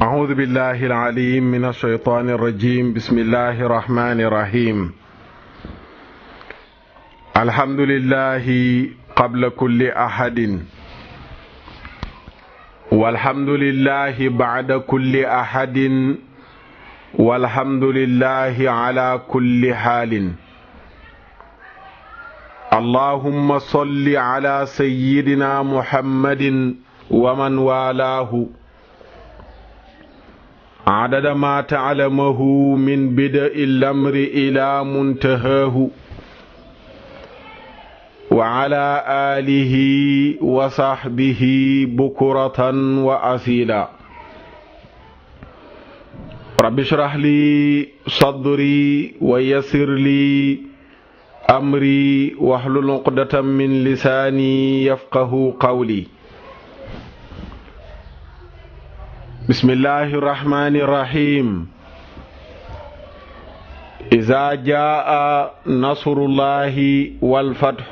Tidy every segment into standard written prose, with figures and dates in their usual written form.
أعوذ بالله العليم من الشيطان الرجيم. بسم الله الرحمن الرحيم. الحمد لله قبل كل أحد، والحمد لله بعد كل أحد، والحمد لله على كل حال. اللهم صل على سيدنا محمد ومن والاه عدد ما تعلمه من بدء الأمر إلى منتهاه، وعلى آله وصحبه بكرة وأصيلا. رب اشرح لي صدري ويسر لي أمري واحلل عقدة من لساني يفقه قولي. بسم الله الرحمن الرحيم. إذا جاء نصر الله والفتح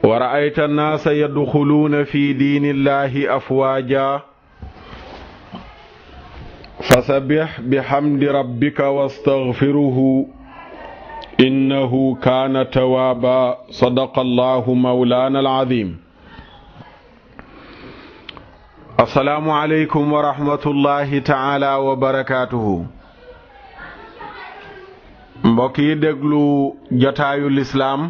ورأيت الناس يدخلون في دين الله أفواجا فسبح بحمد ربك واستغفره إنه كان توابا. صدق الله مولانا العظيم. السلام عليكم ورحمة الله تعالى وبركاته. mbokk yi déglu jotaayu lislaam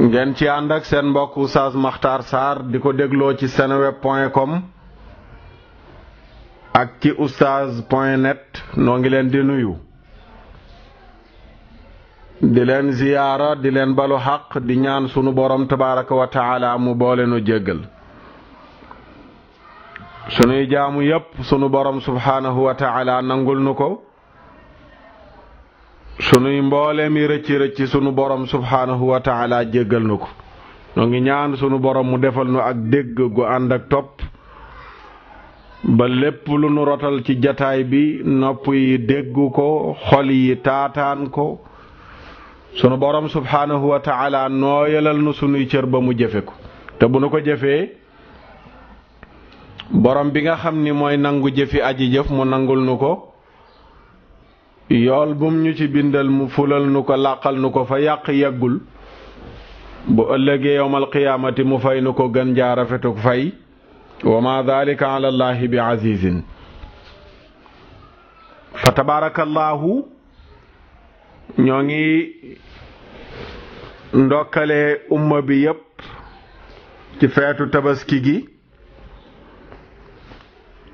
ngeen ci ànd ak seen mbokk Oustaz Makhtar Sarr di ko dégloo ci seneweb.com ak ci oustaz.net. noo ngi leen di nuyu, di leen ziyaara, di leen balu xaq, di ñaan sunu borom tabaraka wa taala mu boole nu jéggal sunuy jaamu yépp. sunu borom subhanahu wa taala nangul nu ko. sunuy mboole mi rëcc rëcc sunu borom subhanahu wa taala jéggal nu ko. noo ngi ñaan sunu borom mu defal nu ak dégg gu ànd ak topp ba lépp lu nu rotal ci jataay bi nopp yi déggu ko, xol yi taataan ko. sunu borom subhanahu wa taala nooyalal nu sunuy cër ba mu jëfe ko, te bu nu ko jëfee borom bi nga xam ni mooy nangu jëfi aji jëf mu nangul nu ko. yool bum ñu ci bindal mu fulal nu ko, làqal nu ko fa yàq yeggul. bu ëllëgee yowmal qiyaamati mu fay nu ko gën jaa rafetuk fay. wa ma dalika ala allahi bi azizin. fa tabarakallahu ñoo ngi ndokkale umma bi yépp ci feetu tabaski gi,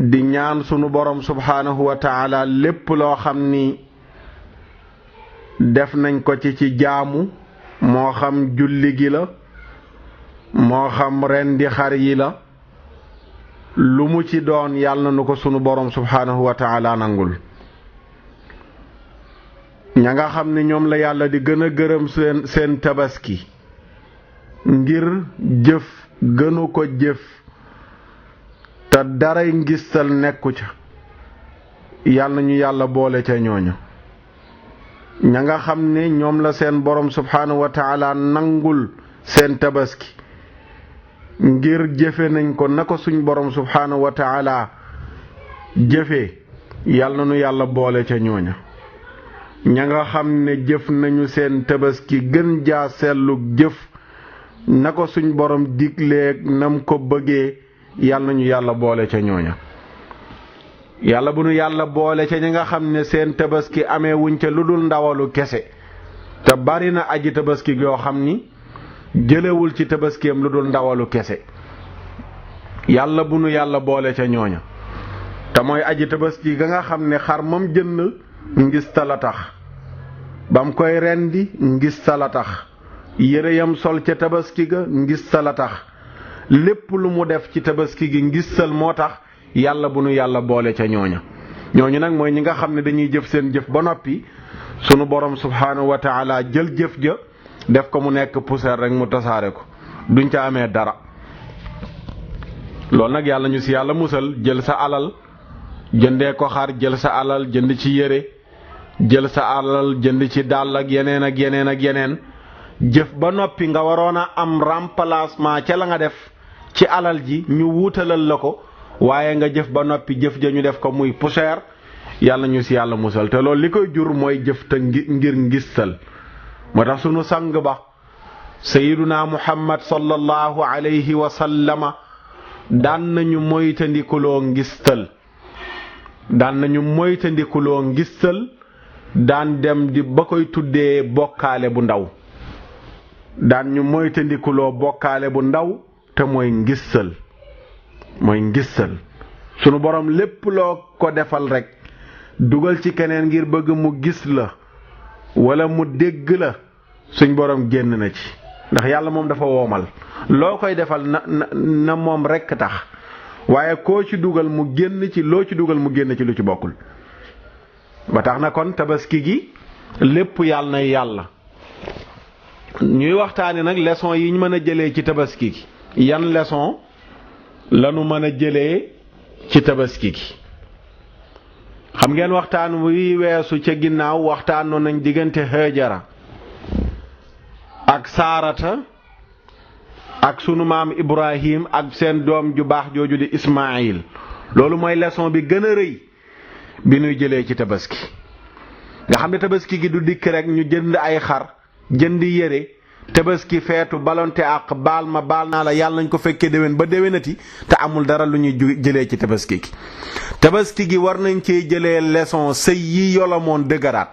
di ñaan sunu borom subhanahu wa taala lépp loo xam ni def nañ ko ci jaamu, moo xam julli gi la, moo xam rendi xar yi la, lu mu ci doon yàlla na nu ko sunu borom subhanahu wa taala nangul. ña nga xam ne ñoom la yàlla di gën a gërëm seen tabaski ngir jëf gënu ko jëf te daray ngistal nekku ca, yàlla ñu yàlla boole ca ñooñu. ña nga xam ne ñoom la seen borom subhanahu wa taala nangul seen tabaski ngir jëfe nañ ko na ko suñ borom subhanahu wa taala jëfe, yàlla nu yàlla boole ca ñooña. ña nga xam ne jëf nañu seen tabaski gën jaa sellug jëf na ko suñ borom digleeg nam ko bëggee, yàlla nañu yàlla boole ca ñooña. yàlla bu nu yàlla boole ca ñi nga xam ne seen tabaski amee wuñ ca lu dul ndawalu kese, te bari na aji tabaski yoo xam ni jëlewul ci tabaskiyam lu dul ndawalu kese. yàlla bu nu yàlla boole ca ñooña. te mooy aji tabaski ga nga xam ne xar mam jënd ngista la tax, bam koy rendi ngista la tax, yére yam sol ca tabaski ga ngista la tax, lépp lu mu def ci tabaski gi ngistal moo tax. yàlla bu nu yàlla boole ca ñooña. ñooñu nag mooy ñi nga xam ne dañuy jëf seen jëf ba noppi sunu borom subhanahu wa taala jël jëf ja def ko mu nekk poussière rek mu tasaare ko, duñ ca amee dara. loolu nag yàlla ñu si yàlla musal. jël sa alal jëndee ko xar, jël sa alal jënd ci yére, jël sa alal jënd ci dàll ak yeneen ak yeneen ak yeneen, jëf ba noppi nga waroon a am remplacement ca la nga def ci alal ji ñu wuutalal la ko waaye nga jëf ba noppi jëf ja ñu def ko muy poussière yàlla ñu ci yàlla musal te loolu li koy jur mooy jëf te ngir ngistal moo tax sunu sang ba sayyiduna muhammad sallallahu alayhi wa sallama daan nañu moytandikuloo ngistal daan dem di ba koy tuddee bokkaale bu ndaw daan ñu moytandikuloo bokkaale bu ndaw te mooy ngistal sunu borom lépp loo ko defal rekk dugal ci keneen ngir bëgg mu gis la wala mu dégg la suñ borom génn na ci ndax yàlla moom dafa woomal loo koy defal na moom rekk tax waaye koo ci dugal mu génn ci loo ci dugal mu génn ci lu ci bokkul ba tax na kon tabaski gi lépp yàlla na yàlla ñuy waxtaane nag leçon yi ñu mën a jëlee ci tabaski gi yan leçon lanu mën a jëlee ci tabaski gi xam ngeen waxtaan wi weesu ca ginnaaw waxtaanoon nañ diggante Haajara ak Saarata ak sunu maam Ibrahim ak seen doom ju baax jooju di Ismaayil loolu mooy leçon bi gën a rëy bi ñuy jëlee ci tabaski nga xam ne tabaski gi du dikk rek ñu jënd ay xar jënd yére tabaski feetu balonte ak baal naa la yàlla nañ ko fekkee déwén ba déwénati te amul dara lu ñuy jëlee ci tabaski gi tabaski gi war nañ cee jëlee leçon sëy yi yolomoon dëgëraat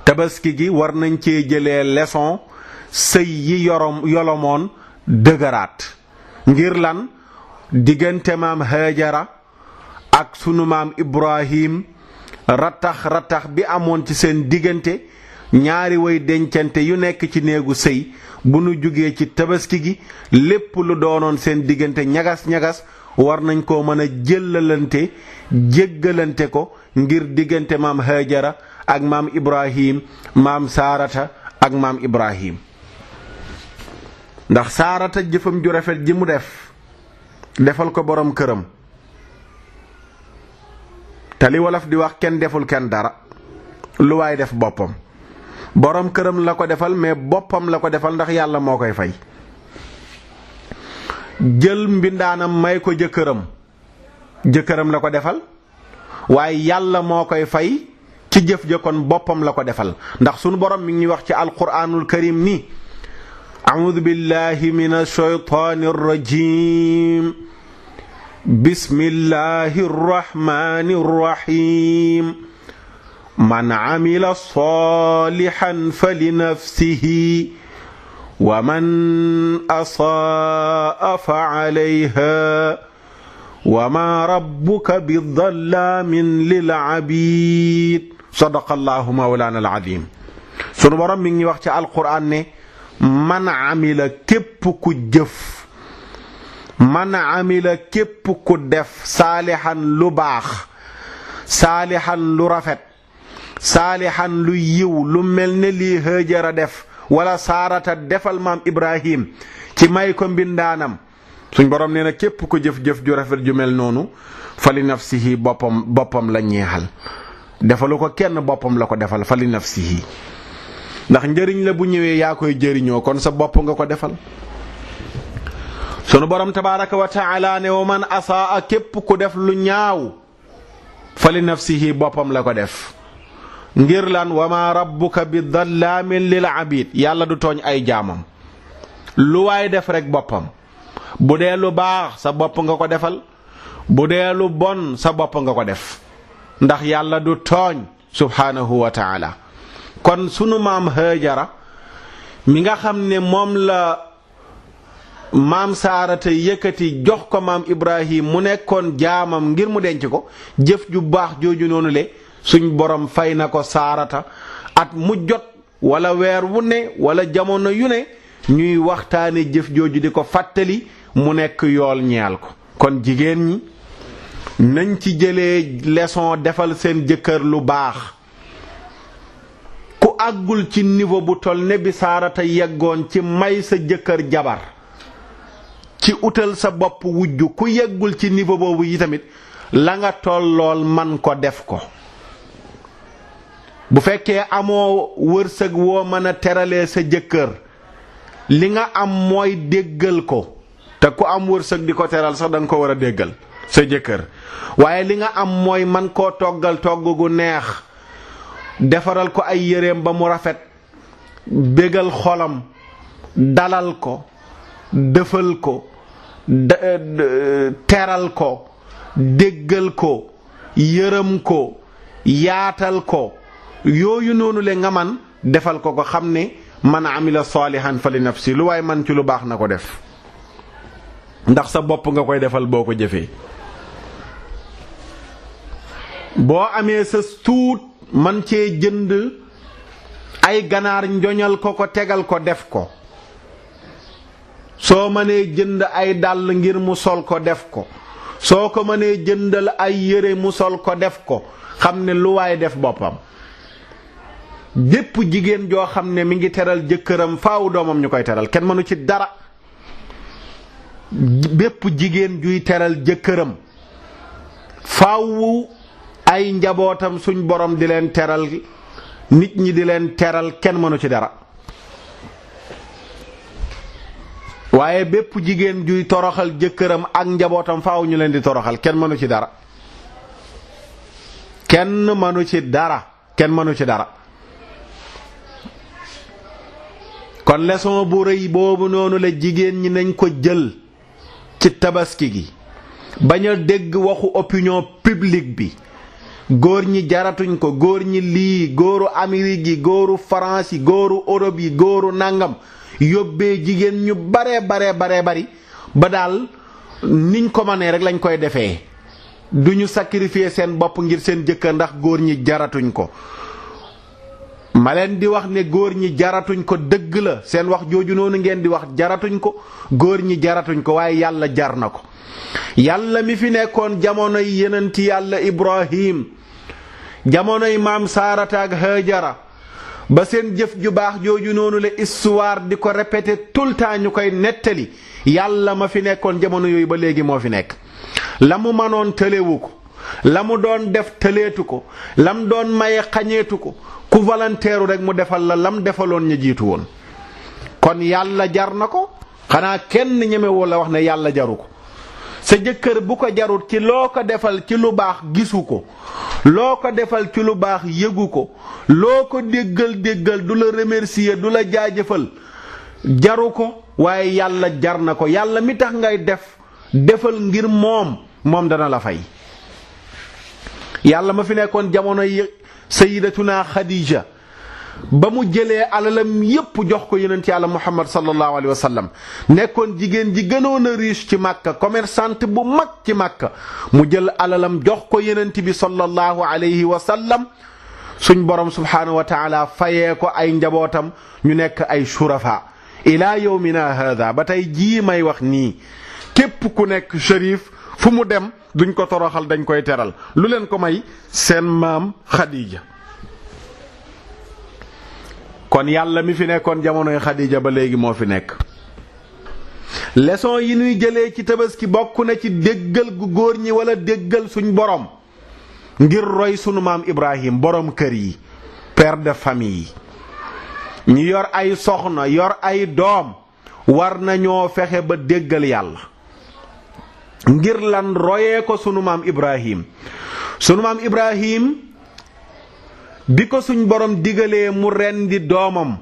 tabaski gi war nañ cee jëlee leçon sëy yi yolomoon dëgëraat ngir lan diggante maam Haajara ak sunu maam Ibrahim ratax bi amoon ci seen diggante ñaari way dencante yu nekk ci néegu sëy bu nu jugee ci tabaski gi lépp lu doonoon seen diggante ñagas-ñagas war nañ koo mën a jëllalante jéggalante ko ngir diggante maam Haajara ak maam Ibrahim maam Saarata ak maam Ibrahim ndax Saarata jëfam ju rafet ji mu defal ko borom këram te li wolof di wax kenn deful kenn dara lu waay def boppam borom këram la ko defal mais boppam la ko defal ndax yàlla moo koy fay jël mbindaanam may ko jëkkëram la ko defal waaye yàlla moo koy fay ci jëf ja kon boppam la ko defal ndax sunu borom mi ngi wax ci alquraanul karim ni a'uudu billahi minash shaytaanir rajiim bismillahir rahmaanir rahiim man amila salihan falinafsihi wa man asaa fa alayha wa ma rabbuka bidallaamin lil abid sadaqallahu mawlana al azim sunu borom mi ngi wax ci alquran ne man amila képp ku jëf man amila képp ku def saalihan lu baax saalihan lu rafet saalihan lu yiw lu mel ne lii Haajara def wala Saarata defal maam Ibrahim ci may ko mbindaanam suñ borom nee na képp ku jëf-jëf ju rafet ju mel noonu fali nafsihi boppam la ñeexal defalu ko kenn boppam la ko defal fali nafsihi ndax njëriñ la bu ñëwee yaa koy jëriñoo kon sa bopp nga ko defal sunu borom tabaaraka wa taala ne wa man asaa képp ku def lu ñaaw fali nafsihi boppam la ko def ngir lan wa ma rabbuka bi dallaamin lil abid yàlla du tooñ ay jaamam lu waay def rek boppam bu dee lu baax sa bopp nga ko defal bu dee lu bon sa bopp nga ko def ndax yàlla du tooñ subhaanahu wa taala kon sunu maam Haajara mi nga xam ne moom la maam Saarata yëkkati jox ko maam Ibrahim mu nekkoon jaamam ngir mu denc ko jëf ju baax jooju noonu le suñ borom fay na ko Saarata at mu jot wala weer wu ne wala jamono yu ne ñuy waxtaane jëf jooju di ko fàttali mu nekk yool ñeel ko kon jigéen ñi nañ ci jëlee leçon defal seen jëkkër lu baax ku àggul ci niveau bu toll ne bi Saarata yeggoon ci may sa jëkkër jabar ci utal sa bopp wujju ku yeggul ci niveau boobu yi tamit la nga tollool man ko def ko bu fekkee amoo wërsëg woo mën a teralee sa jëkkër li nga am mooy déggal ko te ku am wërsëg di ko teral sax danga ko war a déggal sa jëkkër waaye li nga am mooy man koo toggal togg gu neex defaral ko ay yéreem ba mu rafet bégal xolam dalal ko dëfal ko teral ko déggal ko yërëm ko yaatal ko yooyu noonu le nga man defal ko ko xam ne man amila salihan fa li nafsi lu waaye man ci lu baax na ko def ndax sa bopp nga koy defal boo ko jëfee boo amee sa tuut man cee jënd ay ganaar njoñal ko tegal ko def ko soo mënee jënd ay dàll ngir mu sol ko def ko soo ko mënee jëndal ay yére mu sol ko def ko xam ne lu waay def boppam bépp jigéen joo xam ne mi ngi teral jëkkëram faaw doomam ñu koy teral kenn mënu ci dara bépp jigéen juy teral jëkkëram faaw ay njabootam suñ borom di leen teral nit ñi di leen teral kenn mënu ci dara waaye bépp jigéen juy toroxal jëkkëram ak njabootam faaw ñu leen di toroxal kenn mënu ci dara kenn mënu ci dara kon leçon bu rëy boobu noonu la jigéen ñi nañ ko jël ci tabaski gi bañ a dégg waxu opinion publique bi góor ñi jaratuñ ko góor ñi lii góoru Amérique yi góoru France yi góoru Europe yi góoru nangam yóbbee jigéen ñu bare bari ba daal niñ ko mënee rek lañ koy defee duñu sacrifier seen bopp ngir seen jëkkër ndax góor ñi jaratuñ ko ma leen di wax ne góor ñi jaratuñ ko dëgg la seen wax jooju noonu ngeen di wax jaratuñ ko góor ñi jaratuñ ko waaye yàlla jar na ko yàlla mi fi nekkoon jamonoy yenenti yàlla Ibrahim jamonoy maam Saarata ak Hajara ba seen jëf ju baax jooju noonu la histoire di ko répéter tout le temps ñu koy nettali yàlla ma fi nekkoon jamono yooyu ba léegi moo fi nekk la mu mënoon tëlewu ko la mu doon def tëleetu ko lam doon maye xañeetu ko ku volontaire rek mu defal la lam defaloon ña jiitu woon kon yàlla jar na ko xanaa kenn ñemewoo la wax ne yàlla jaru ko sa jëkkër bu ko jarut ci loo ko defal ci lu baax gisu ko loo ko defal ci lu baax yëgu ko loo ko déggal du la remercier du la jaajëfal jaru ko waaye yàlla jar na ko yàlla mi tax ngay defal ngir moom dana la fay yàlla ma fi nekkoon jamono yi sayyidatuna Khadija ba mu jëlee alalam yépp jox ko yonent yàlla Muhammad sallallahu alayhi wa sallam nekkoon jigéen ji gënoon a riche ci Makka commerçante bu mag ci Makka mu jël alalam jox ko yonent bi sallallahu alayhi wa sallam suñ borom subhaanahu wa taala fayee ko ay njabootam ñu nekk ay shurafa ila yawmina hada ba tey jii may wax nii képp ku nekk shérif fu mu dem duñ ko toroxal dañ koy teral lu leen ko may seen maam Khadija kon yàlla mi fi nekkoon jamonoy Khadija ba léegi moo fi nekk leçon yi ñuy jëlee ci tabaski bokk na ci déggal gu góor ñi wala déggal suñ borom ngir roy sunu maam Ibrahim borom kër yi père de famille yi ñi yor ay soxna yor ay doom war nañoo fexe ba déggal yàlla ngir lan royee ko sunu maam Ibrahim bi ko suñ borom digalee mu rendi doomam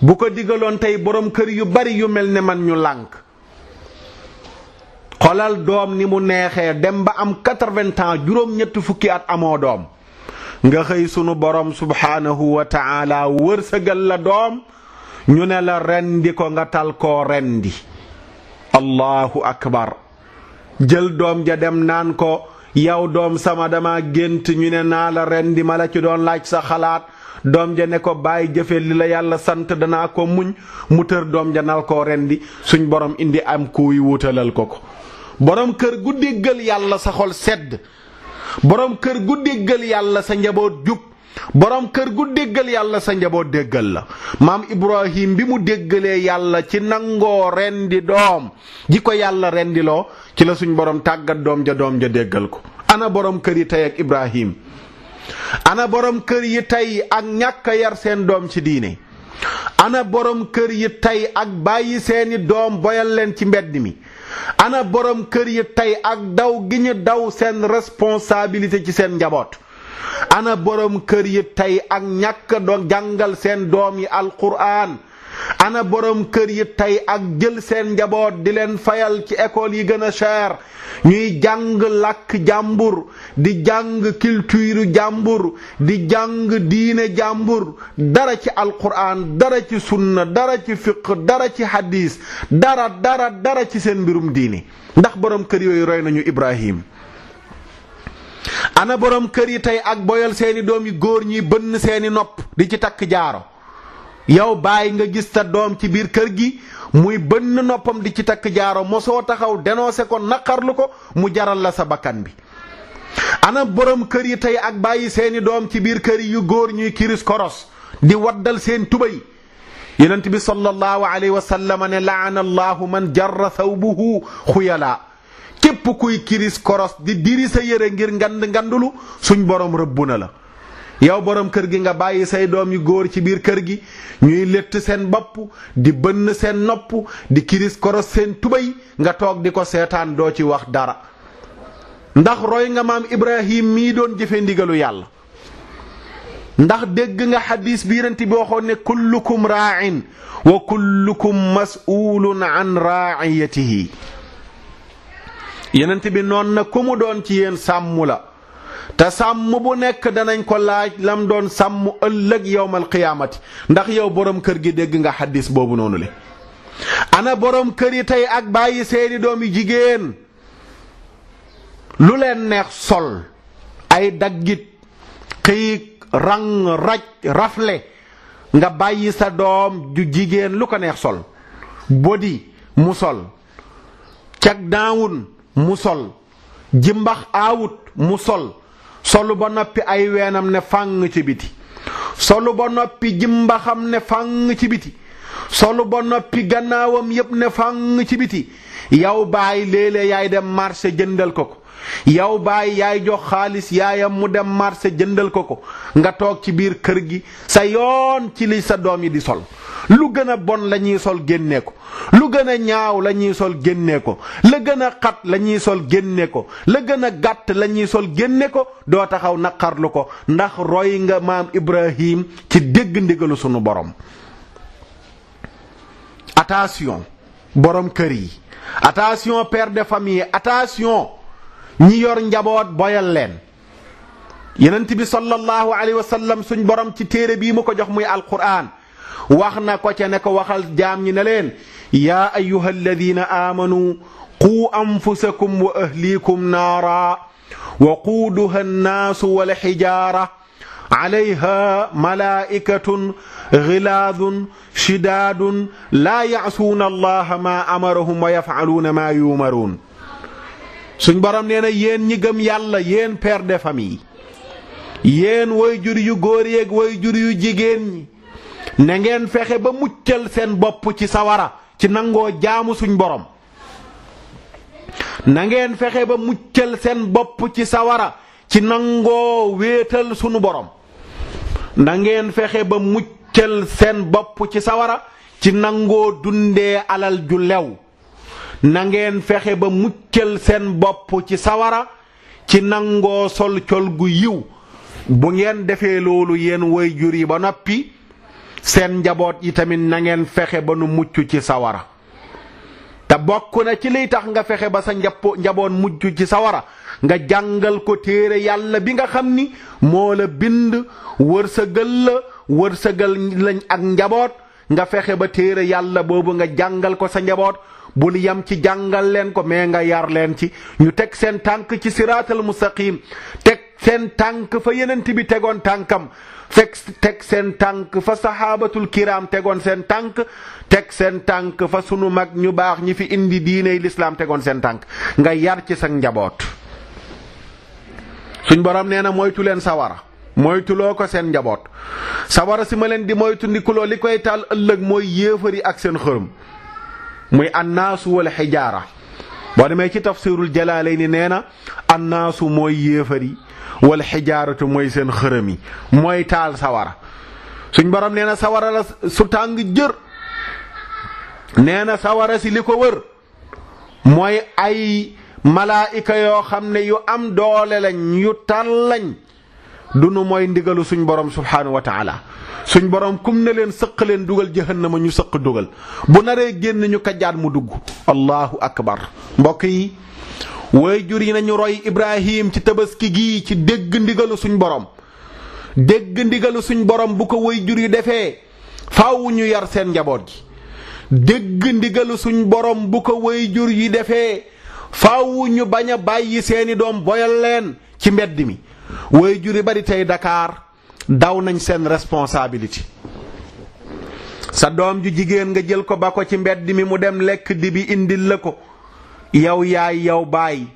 bu ko digaloon tey borom kër yu bari yu mel ne man ñu lànk xolal doom ni mu neexee dem ba am 80 ans juróom-ñett fukki at amoo doom nga xëy sunu borom subhaanahu wa ta'ala wërsëgal la doom ñu ne la rendi ko nga tal koo rendi allahu akbar jël doom ja dem naan ko yow doom sama dama gént ñu ne naa la rendi ma la ci doon laaj sa xalaat doom ja ne ko bàyyi jëfe li la yàlla sant danaa ko muñ mu tër doom ja nal koo rendi suñ borom indi am kuy wutalal ko borom kër gu déggal yàlla sa xol sedd borom kër gu déggal yàlla sa njaboot jub borom kër gu déggal yàlla sa njaboot déggal la maam Ibrahim bi mu déggalee yàlla ci nangoo rendi doom ji ko yàlla rendiloo ci la suñ borom tàggat doom ja déggal ko ana borom kër yi tey ak Ibrahim ana borom kër yi tey ak ñàkk a yar seen doom ci diine ana borom kër yi tey ak bàyyi seeni doom boyal leen ci mbedd mi ana borom kër yi tey ak daw gi ñu daw seen responsabilité ci seen njaboot ana borom kër yi tey ak ñàkk do jàngal seen doom yi alquran ana borom kër yi tey ak jël seen njaboot di leen fayal ci école yi gën a cher ñuy jàng làkk jàmbur di jàng culture jàmbur di jàng diine jàmbur dara ci alquran dara ci sunna dara ci fiqh dara ci hadis dara ci seen mbirum diine ndax borom kër yooyu roy nañu Ibrahim ana borom kër yi tey ak boyal seeni doom yi góor ñi bënn seeni nopp di ci takk jaaro yow bàyyi nga gis sa doom ci biir kër gi muy bënn noppam di ci takk jaaro mosoo taxaw dénoncé ko naqarlu ko mu jaral la sa bakkan bi ana borom kër yi tey ak bàyyi seeni doom ci biir kër yu góor ñuy kiris koros di waddal seen tubay yonent bi sallallahu alayhi wa sallam ne laana allahu man jarra thawbuhu xuyala képp kuy kiris koros di diri sa yére ngir ngandulu suñ borom rëbbu na la yow borom kër gi nga bàyyi say doom yu góor ci biir kër gi ñuy létt seen bopp di bënn seen nopp di kiris koros seen tubay nga toog di ko seetaan doo ci wax dara ndax roy nga maam Ibrahim mii doon jëfe ndigalu yàlla ndax dégg nga xadiis bi yonent bi waxoon ne kullukum raa'in wa kullukum mas'uulun an raa'iyatihi yonent bi noon na ku mu doon ci yéen sàmm la te sàmm bu nekk danañ ko laaj lam doon sàmm ëllëg yawmal qiyaamati ndax yow borom kër gi dégg nga xaddis boobu noonu le ana borom kër yi tey ak bàyyi seeni doom yi jigéen lu leen neex sol ay daggit xiig rang raj rafle nga bàyyi sa doom ju jigéen lu ko neex sol bodi mu sol cag daawun mu sol jimbax aawut mu sol solu ba noppi ay weenam ne fàng ci biti solu ba noppi jimbaxam ne fàng ci biti solu ba noppi gannaawam yépp ne fàng ci biti yow baay léeg-léeg yaay dem marché jëndal ko yow baay yaay jox xaalis yaayam mu dem marché jëndal ko nga toog ci biir kër gi sa yoon ci li sa doom yi di sol lu gën a bon la ñuy sol génnee ko lu gën a ñaaw la ñuy sol génnee ko la gën a xat la ñuy sol génnee ko la gën a gàtt la ñuy sol génne ko doo taxaw naqarlu ko ndax roy nga maam Ibrahim ci dégg ndigalu sunu borom. attention borom kër yi attention père de famille attention ñi yor njaboot boyal leen yonent bi sallallahu alayhi wa sallam suñ borom ci téere bii mu ko jox muy alquran wax na ko ca ne ko waxal jaam ñi ne leen yaa ayyuha alladina aamanu quu anfusakum wa ahlikum naara wa quuduha annaasu wal xijaara alayha malaa'ikatun gilaadun shidaadun laa ya'suuna allaha maa amarahum wa yaf'aluuna maa yu'maruun suñ borom nee na yéen ñi gëm yàlla yéen père de famille yéen wayjur yu góor yeeg wayjur yu jigéen ñi na ngeen fexe ba muccal seen bopp ci sawara ci nangoo jaamu suñ borom na ngeen fexe ba muccal seen bopp ci sawara ci nangoo wéetal sunu borom na ngeen fexe ba muccal seen bopp ci sawara ci nangoo dundee alal ju lew na ngeen fexe ba muccal seen bopp ci sawara ci nangoo sol col gu yiw bu ngeen defee loolu yéen waajur yi ba noppi seen njaboot yi tamit na ngeen fexe ba nu mucc ci sawara te bokk na ci liy tax nga fexe ba sa njaboot mucc ci sawara nga jàngal ko téere yàlla bi nga xam ni moo la bind wërsëgal lañ ak njaboot nga fexe ba téere yàlla boobu nga jàngal ko sa njaboot bul yam ci jàngal leen ko mais nga yar leen ci ñu teg seen tànk ci siraatal mustaqim teg seen tànk fa yenent bi tegoon tànkam teg seen tànk fa saxaabatul kiram tegoon seen tànk teg seen tànk fa sunu mag ñu baax ñi fi indi diiney lislaam tegoon seen tànk nga yar ci sa njaboot suñ borom nee na moytu leen sawara moytuloo ko seen njaboot sawara si ma leen di moytu ndikuloo li koy taal ëllëg mooy yéefari ak seen xërëm muy annaasu wal xijaara boo demee ci tafsirul Jalaalayni nee na annaasu mooy yéefari wal xijaaratu mooy seen xërëm yi mooy taal sawara. suñ borom nee na sawara la su tàng jër, nee na sawara si li ko wër mooy ay malaayika yoo xam ne yu am doole lañ, yu tal lañ, dunu mooy ndigalu suñ borom subhaanahu wa taala. suñ borom kum ne leen sëq leen dugal jahannama ñu sëq dugal, bu naree génn ñu kajjaat mu dugg. allahu akbar. mbokk yi, waajur yi nañu roy Ibrahim ci tabaski gii ci dégg ndigalu suñ borom. dégg ndigalu suñ borom bu ko waajur yi defee faaw ñu yar seen njaboot gi. dégg ndigalu suñ borom bu ko waajur yi defee faaw ñu bañ a bàyyi seeni doom boyal leen ci mbedd mi. waajur yi bari tey Dakar daw nañ seen responsabilité. sa doom ju jigéen nga jël ko ba ko ci mbedd mi mu dem lekk di bi indil la ko, yow yaay yow baay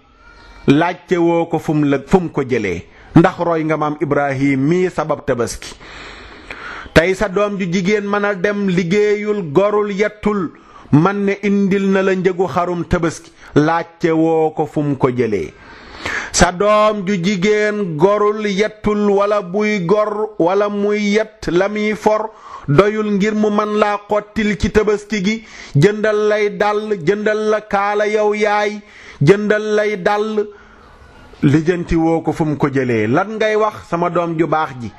laajte woo ko fu mu ko jëlee, ndax roy nga maam Ibrahim mii sabab tabaski. tey sa doom ju jigéen mën a dem liggéeyul gorul yettul man ne indil na la njëgu xarum tabaski, laajte woo ko fu mu ko jëlee. sa doom ju jigéen gorul yettul wala buy gor wala muy yett la muy for doyul ngir mu man laa xottil ci tabaski gi, jëndal lay dàll, jëndal la kaala yow yaay, jëndal lay dàll, lijjanti woo ko fu mu ko jëlee. lan ngay wax? sama doom ju baax ji,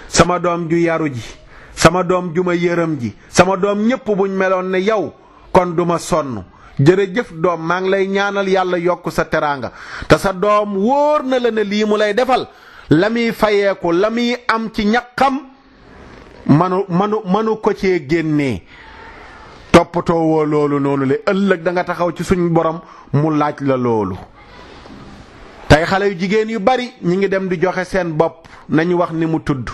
sama doom ju yaru ji, sama doom ju ma yërëm ji, sama doom ñépp buñ meloon ne yow kon duma sonn. jërëjëf doom, maa ngi lay ñaanal yàlla yokk sa teraanga. te sa doom wóor na la ne lii mu lay defal la muy fayeeku la muy am ci ñaqam manu ko cee génnee. toppatoo woo loolu noonu le ëllëg da nga taxaw ci suñ borom mu laaj la loolu. tey xale yu jigéen yu bari ñi ngi dem di joxe seen bopp, nañu wax ni mu tudd.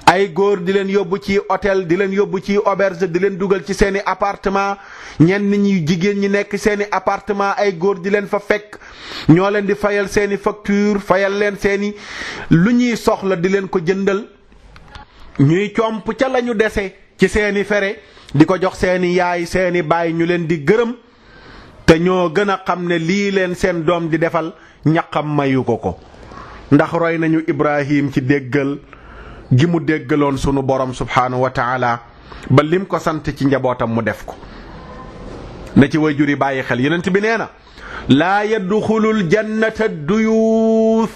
ay góor di leen yóbbu ci hôtel, di leen yóbbu ci auberge, di leen dugal ci seeni appartement. ñenn ñi jigéen ñi nekk seeni appartement, ay góor di leen fa fekk, ñoo leen di fayal seeni facture, fayal leen seeni lu ñuy soxla di leen ko jëndal. ñuy comp ca lañu dese ci seeni fere di ko jox seeni yaay seeni baay, ñu leen di gërëm, te ñoo gën a xam ne lii leen seen doom di defal ñaqam mayu ko. ndax roy nañu Ibrahim ci déggal gi mu déggaloon sunu borom subhaanahu wa taala ba lim ko sant ci njabootam mu def ko. na ci waajur yi bàyyi xel. yonent bi nee na laa yadxulul jannata duyuus,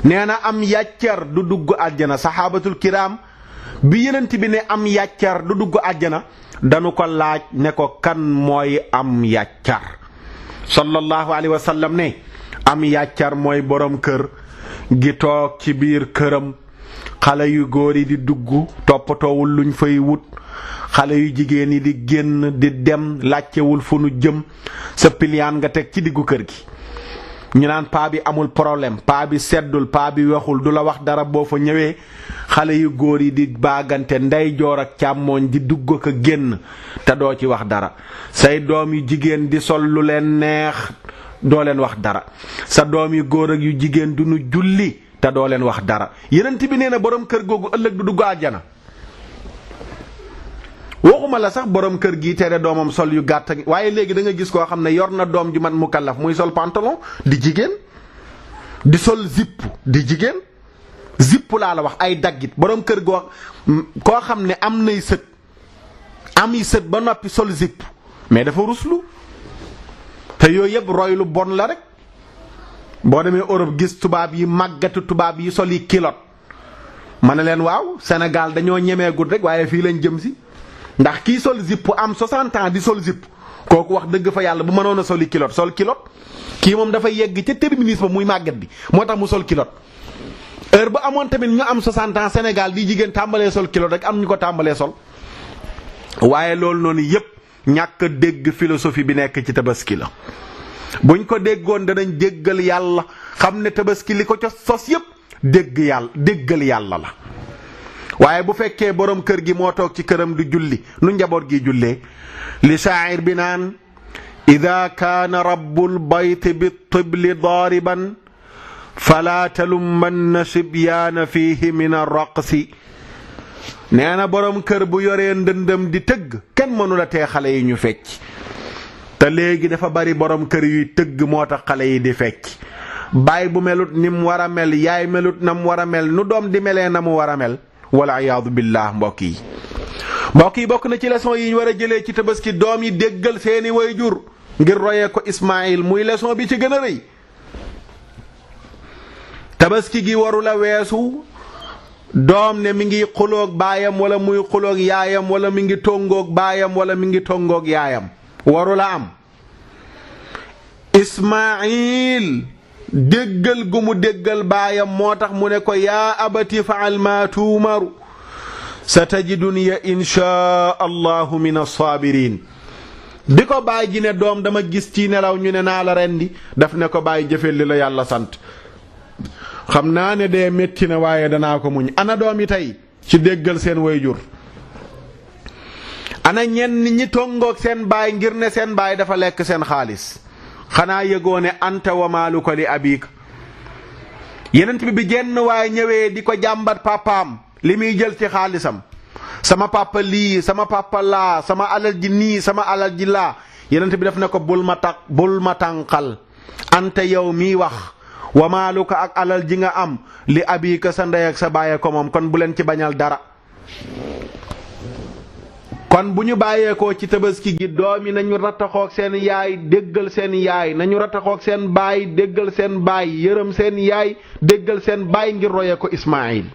nee na am yàccar du dugg àjjana. saxaabatul kiram bi yonent bi ne am yàccar du dugg àjjana dañu ko laaj ne ko kan mooy am yàccar. sallallahu alayhi wa sallam ne am yàccar mooy borom kër gi toog ci biir këram, xale yu góor yi di dugg toppatoowul luñ fay wut, xale yu jigéen yi di génn di dem laajtewul fu nu jëm, sa piliyaan nga teg ci diggu kër gi. ñu naan paa bi amul problème, paa bi seddul, paa bi wexul, du la wax dara boo fa ñëwee. xale yu góor yi di baagante ndeyjoor ak càmmooñ di dugg ko génn te doo ci wax dara. say doom yu jigéen di sol lu leen neex doo leen wax dara. sa doom yu góor ak yu jigéen du nu julli te doo leen wax dara. Yonent bi nee na borom kër googu ëllëg du dugg àjjana. waxuma la sax borom kër gi tere doomam sol yu gàtt, waaye léegi da nga gis koo xam ne yor na doom ju man mukallaf muy sol pantalon di jigéen, di sol zipp di jigéen. zipp laa la wax, ay daggit. borom kër goo koo xam ne am nay sët, am yi sët ba noppi sol zipp, mais dafa ruslu. te yooyu yëpp roy lu bon la rek. boo demee Europe gis tubaab yi màggatu tubaab yi sol yi kilot, ma ne leen waaw Sénégal dañoo ñemeegul rek, waaye fii lañ jëm si. ndax kii sol zipp am 60 ans di sol zipp, kooku wax dëgg fa yàlla bu mënoon a soli kilot sol kilot. kii moom dafa yegg ca terminus ba muy màggat bi moo tax mu sol kilot. heure ba amoon tamit ñu am 60 ans Sénégal di jigéen tàmbalee sol kilot rek am ñu ko tàmbalee sol. waaye loolu noonu yépp ñàkk a dégg philosophie bi nekk ci tabaski la. buñ ko déggoon danañ déggal yàlla, xam ne tabaski li ko ca sos yépp déggal yàlla la. waaye bu fekkee borom kër gi moo toog ci këram du julli, nu njaboot gi jullee. li shaa'ir bi naan ida kaana rabbul bayti bi tibli daariban fala talummanna sibyaana fiihi min arraqsi. nee na borom kër bu yoree ndëndëm di tëgg kenn mënu la tee xale yi ñu fecc. te léegi dafa bari borom kër yuy tëgg moo tax xale yi di fecc baay bu melut ni mu war a mel yaay melut na mu war a mel nu doom di melee na mu war a mel wala iyaadu billah mbokk yi bokk na ci leçon yi ñu war a jëlee ci tabaski doom yi déggal seeni wayjur ngir royee ko Ismaayil muy leçon bi ci gën a rëy tabaski gi warula weesu doom ne mi ngi xuloog baayam wala muy xuloog yaayam wala mi ngi tongoog baayam wala mi ngi tongoog yaayam warula am Ismaayil déggal gu mu déggal baayam moo tax mu ne ko yaa abati faal maa tuumaru satajiduni inshaa allahu min as-saabiriin bi ko baay ji ne doom dama gis ci nelaw ñu ne naa la rendi daf ne ko baay jëfel li la yàlla sant xam naa ne dee métti na waaye danaa ko muñ ana doom yi tey ci déggal seen wayjur ana ñenn ñi tongoog seen baay ngir ne seen baay dafa lekk seen xaalis xanaa yëgoo ne anta wa maaluka li abik yenent bi jenn waaye ñëwee di ko jàmbat papaam li muy jël ci xaalisam sama papa lii sama papa laa sama alal ji nii sama alal ji laa yenent bi def ne ko bul ma tànqal anta yow miy wax wa maaluka ak alal ji nga am li abika sa ndey ak sa baay ko moom kon bu leen ci bañal dara kon bu ñu bàyyeekoo ci tabaski gi doom yi nañu rattaxoog seen yaay déggal seen yaay nañu rattaxoog seen baay déggal seen baay yërëm seen yaay déggal seen baay ngir royee ko Ismaayil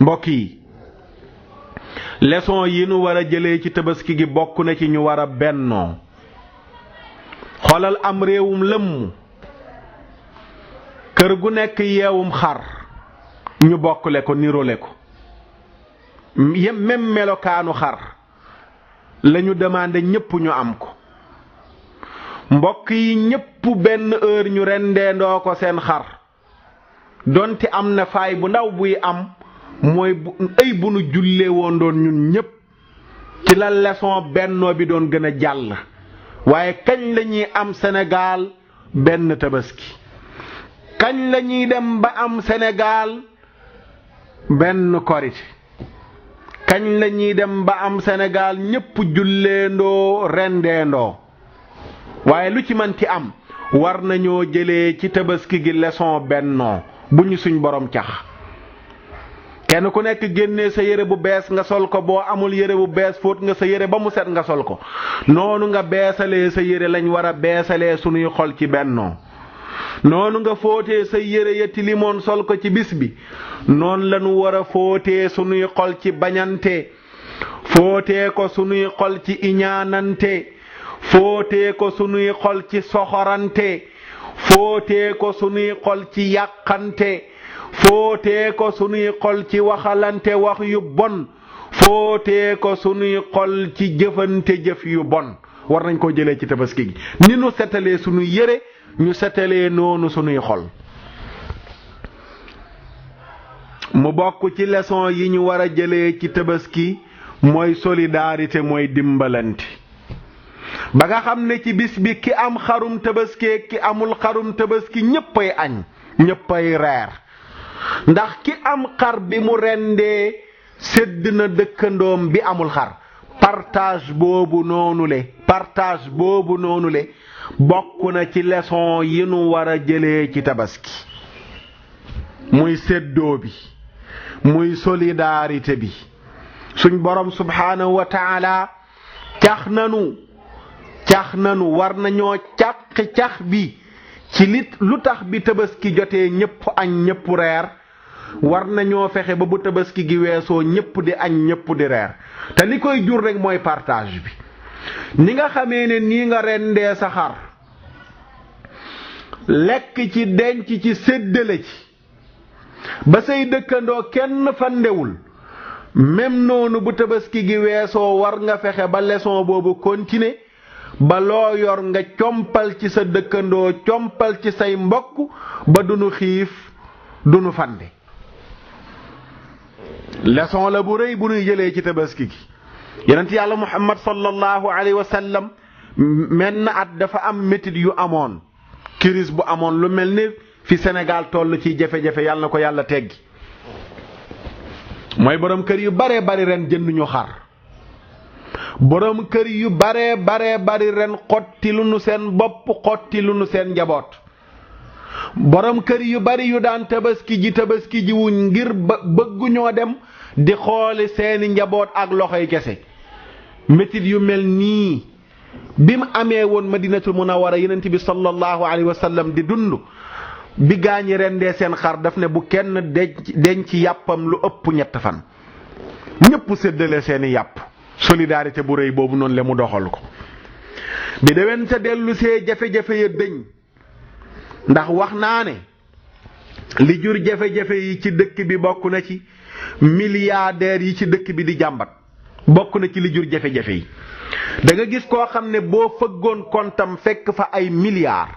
mbokk yi leçon yi nu war a jëlee ci tabaski gi bokk na ci ñu war a bennoo xoolal am réewum lëmm kër gu nekk yeewum xar ñu bokkle ko nirole ko même melokaanu xar lañu demandé ñépp ñu am ko mbokk yi ñépp benn heure ñu rendeendoo ko seen xar donte am na faay bu ndaw buy am mooy bu nu jullee woon doon ñun ñépp ci la leçon bennoo bi doon gën a jàll waaye kañ lañuy am Sénégal benn tabaski kañ lañuy dem ba am Sénégal benn korite kañ lañuy dem ba am Sénégal ñépp julleendoo rendeendoo waaye lu ci manti am war nañoo jëlee ci tabaski gi leçon bennoo bu ñu suñ borom cax kenn ku nekk génnee sa yére bu bees nga sol ko boo amul yére bu bees fóot nga sa yére ba mu set nga sol ko noonu nga beesalee sa yére lañ war a beesalee sunuy xol ci bennoo noonu nga fóotee sa yére ya tilimoon sol ko ci bis bi noonu lañu war a fóotee sunuy xol ci bañante fóotee ko sunuy xol ci iñaanante fóotee ko sunuy xol ci soxorante fóotee ko sunuy xol ci yàqante fóotee ko sunuy xol ci waxalante wax yu bon fóotee ko sunuy xol ci jëfante jëf yu bon war nañ koo jëlee ci tabaski gi ni nu setalee sunuy yére ñu setalee noonu sunuy xol mu bokk ci leçon yi ñu war a jëlee ci tabaski mooy solidarité mooy dimbalante ba nga xam ne ci bis bi ki am xarum tabaski ki amul xarum tabaski ñéppay añ ñéppay reer ndax ki am xar bi mu rendee sédd na dëkkandoom bi amul xar partage boobu noonu le bokk na ci leçon yi nu war a jëlee ci tabaski muy séddoo bi muy solidarité bi suñ borom subhaanahu wa taala cax nanu war nañoo cax bi ci lu tax bi tabaski jotee ñépp añ ñépp reer war nañoo fexe ba bu tabaski gi weesoo ñépp di añ ñépp di reer te li koy jur rek mooy partage bi ni nga xamee ne nii nga rendee sa xar lekk ci denc ci séddale ci ba say dëkkandoo kenn fandewul même noonu bu tabaski gi weesoo war nga fexe ba leçon boobu continuer ba loo yor nga compal ci sa dëkkandoo compal ci say mbokk ba duñu xiif duñu fande leçon la bu rëy bu ñuy jëlee ci tabaski gi yonent yàlla Muhammad sallallahu alayhi wa sallam menn at dafa am métit yu amoon crise bu amoon lu mel ni fi Sénégal toll ci jafe-jafe yàlla na ko yàlla teggi mooy borom kër yu bare bari ren jënduñu xar borom kër yu bare bari ren xotti lu nu seen bopp xotti lu nu seen njaboot. borom kër yu bari yu daan tabaski ji wuñ ngir bëgguñoo dem di xooli seeni njaboot ak loxoy kese. métit yu mel nii bi mu amee woon madinatul munawwara yonent bi sallallahu alayhi wa sallam di dund bi gaañi rendee seen xar daf ne bu kenn denc yàppam lu ëpp 3 fan ñëpp séddale seeni yàpp. solidarité bu rëy boobu noonu la mu doxal ko bi déwén sa dellu see jafe-jafe ya dëñ ndax wax naa ne li jur jafe-jafe yi ci dëkk bi bokk na ci milliardaires yi ci dëkk bi di jàmbat bokk na ci li jur jafe-jafe yi. da nga gis koo xam ne boo fëggoon kontam fekk fa ay milliards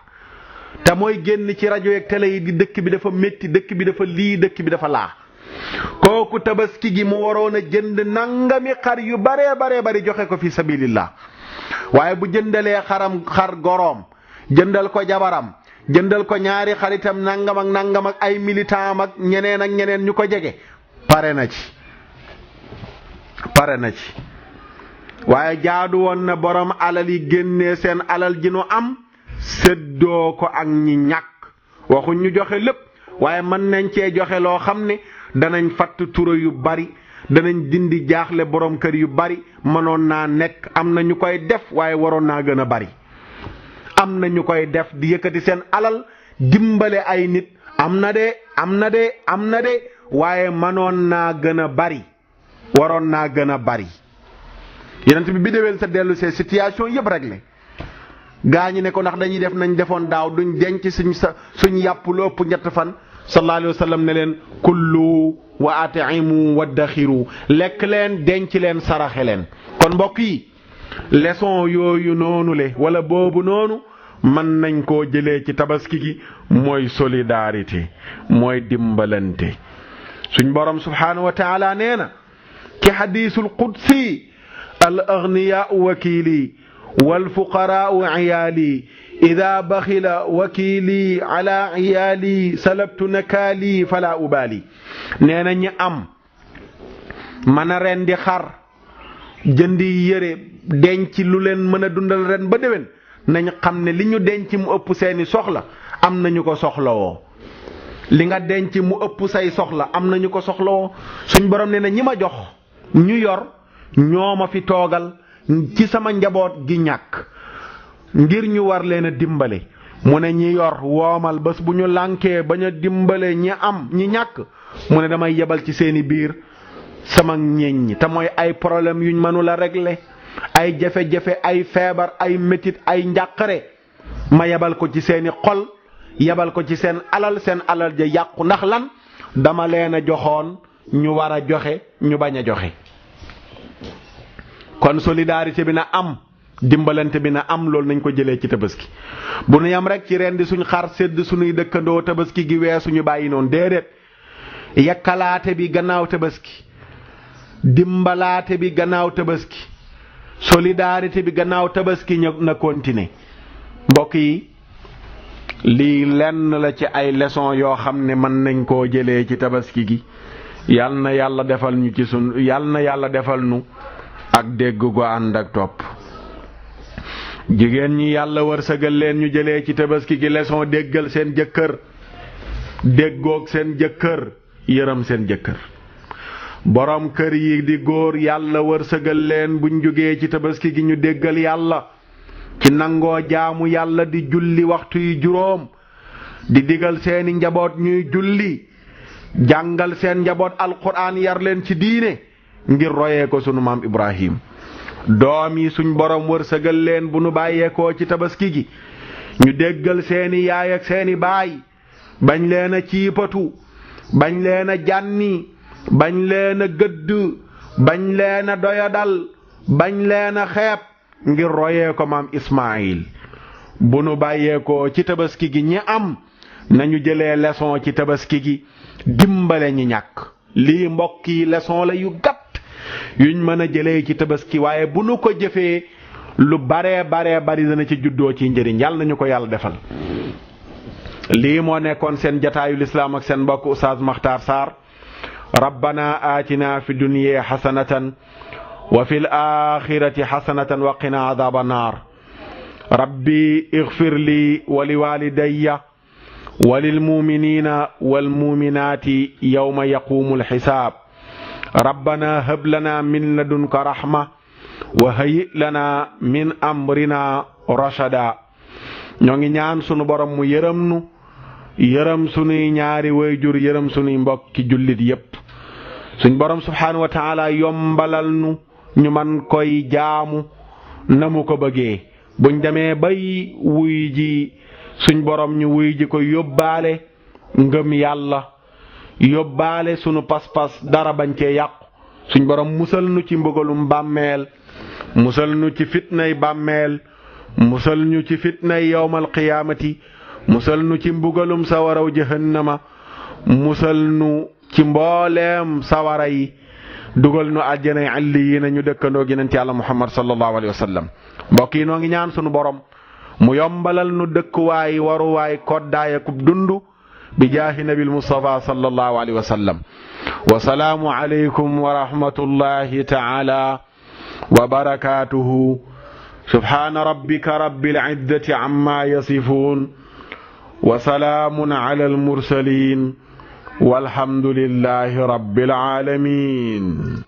te mooy génn ci rajo yeeg télé yi di dëkk bi dafa métti dëkk bi dafa lii dëkk bi dafa laa kooku tabaski gi mu waroon a jënd nangami xar yu bari joxe ko fi sabilillah waaye bu jëndalee xar goroom jëndal ko jabaram jëndal ko ñaari xaritam nangam ak ay militant ak ñeneen ñu ko jege pare na ci waaye jaadu woon na borom alal yi génnee seen alal ji nu am séddoo ko ak ñi ñàkk waxuñ ñu joxe lépp waaye mën nañ cee joxe loo xam ne danañ fatt tura yu bari danañ dindi jaaxle borom kër yu bari mënoon naa nekk am na ñu koy def waaye waroon naa gën a bari. am na ñu koy def di yëkkati seen alal dimbale ay nit am na de waaye mënoon naa gën a bari waroon naa gën a bari. yonent bi déwén sa dellu see situation yëpp réglé gaa ñi ne ko ndax dañuy def nañ defoon daaw duñ denc suñ yàpp lu ëpp 3 fan. sallallahu alayhi wa sallam ne leen kullu wa at'imu wa daxiru lekk leen denc leen saraxe leen. kon mbokk yi leçon yooyu noonu le wala boobu noonu mën nañ koo jëlee ci tabaski gi mooy solidarité mooy dimbalante. suñ borom subhanahu wa taala nee na ci hadisul qudsi al aghniyaa'u wakiili wal fuqaraa'u iyaali ida baxila wakiili ala iyaali salabtu nakaali fala ubaali. nee na ñi am mën a rendi xar jëndi yére denc lu leen mën a dundal ren ba déwén nañ xam ne li ñu denc mu ëpp seeni soxla am nañu ko soxlawoo. li nga denc mu ëpp say soxla am nañu ko soxlawoo. suñ borom nee na ñi ma jox ñu yor ñoo ma fi toogal ci sama njaboot gi ñàkk ngir ñu war leen a dimbale. mu ne ñi yor woomal bés bu ñu lànkee bañ a dimbale ñi am ñi ñàkk mu ne damay yebal ci seeni biir sama ñeñ te mooy ay problème yuñ mënula régler ay jafe-jafe ay feebar ay métit ay njàqare ma yebal ko ci seeni xol yebal ko ci seen alal ja yàqu ndax lan dama leen a joxoon ñu war a joxe ñu bañ a joxe. kon solidarité bi na am dimbalante bi na am loolu nañ ko jëlee ci tabaski bu nu yam rek ci rendi suñ xar sédd suñuy dëkkandoo tabaski gi weesu ñu bàyyi noonu déedéet yakkalaate bi gannaaw tabaski dimbalaate bi gannaaw tabaski solidarité bi gannaaw tabaski na continuer. mbokk yi lii lenn la ci ay leçon yoo xam ne mën nañ koo jëlee ci tabaski gi yal na yàlla defal nu ak dégg gu ànd ak topp. jigéen ñi yàlla wërsëgal leen ñu jëlee ci tabaski gi leçon déggal seen jëkkër déggoog seen jëkkër yërëm seen jëkkër. borom kër yi di góor yàlla wërsëgal leen buñ jógee ci tabaski gi ñu déggal yàlla ci nangoo jaamu yàlla di julli waxtu yi juróom di digal seeni njaboot ñuy julli jàngal seen njaboot alquran yar leen ci diine ngir royee ko sunu maam Ibrahim. doom yi suñ borom wërsëgal leen bu nu bàyyeekoo ci tabaski gi ñu déggal seeni yaay ak seeni baay bañ leen a ciipatu bañ leen a jànni bañ leen a gëdd bañ leen a doyadal bañ leen a xeeb ngir royee ko maam Ismaayil. bu nu bàyyeekoo ci tabaski gi ñi am nañu jëlee leçon ci tabaski gi dimbale ñi ñàkk. lii mbokk yi leçon la yu gàtt yuñ mën a jëlee ci tabaski waaye bu nu ko jëfee lu bari dana ci juddoo ci njëriñ yàlla nañu ko yàlla defal. lii moo nekkoon seen jataayu lislaam ak seen mbokk Oustaz Makhtar Sarr. rabbana aatina fi dunya hasanatan wa fil aaxirati xasanatan wa qina adaaba naar rabbi igfir li wa li walidayya wa lil muminina wal muminaati yawma yaquumul xisaab rabbana hab lana min ladunka raxma wa hayyi lana min amrina rashada. ñoo ngi ñaan sunu borom mu yërëm nu yërëm sunuy ñaari wayjur yërëm sunuy mbokki jullit yépp. suñ borom subhaanahu wa taala yombalal nu ñu man koy jaamu na mu ko bëggee. buñ demee bay wuy ji suñ borom ñu wuy ji ko yóbbaale ngëm yàlla yóbbaale sunu pas-pas dara bañ cee yàqu. suñ borom musal nu ci mbugalum bàmmeel musal nu ci fitnay bàmmeel musal ñu ci fitnay yawmal qiyaamati musal nu ci mbugalum sawaraw jahannama musal nu ci mbooleem sawara yi dugal nu àjjanay alliyiina ñu dëkkandoo gi yonent Yàlla Muhammad sallallahu alayhi wa sallam. mbokk yi noo ngi ñaan sunu borom mu yombalal nu dëkkuwaay waruwaay koddaay akub dundu bi jaahi nabil Mustafa sallallahu alayhi wa sallam. wa salaamu alaykum wa rahmatullahi taala wa barakaatuhu. subhaana rabbika rabbil izzati amma yasifuun wa salaamun alal mursaliin walhamdulillahi rabbil aalamiin.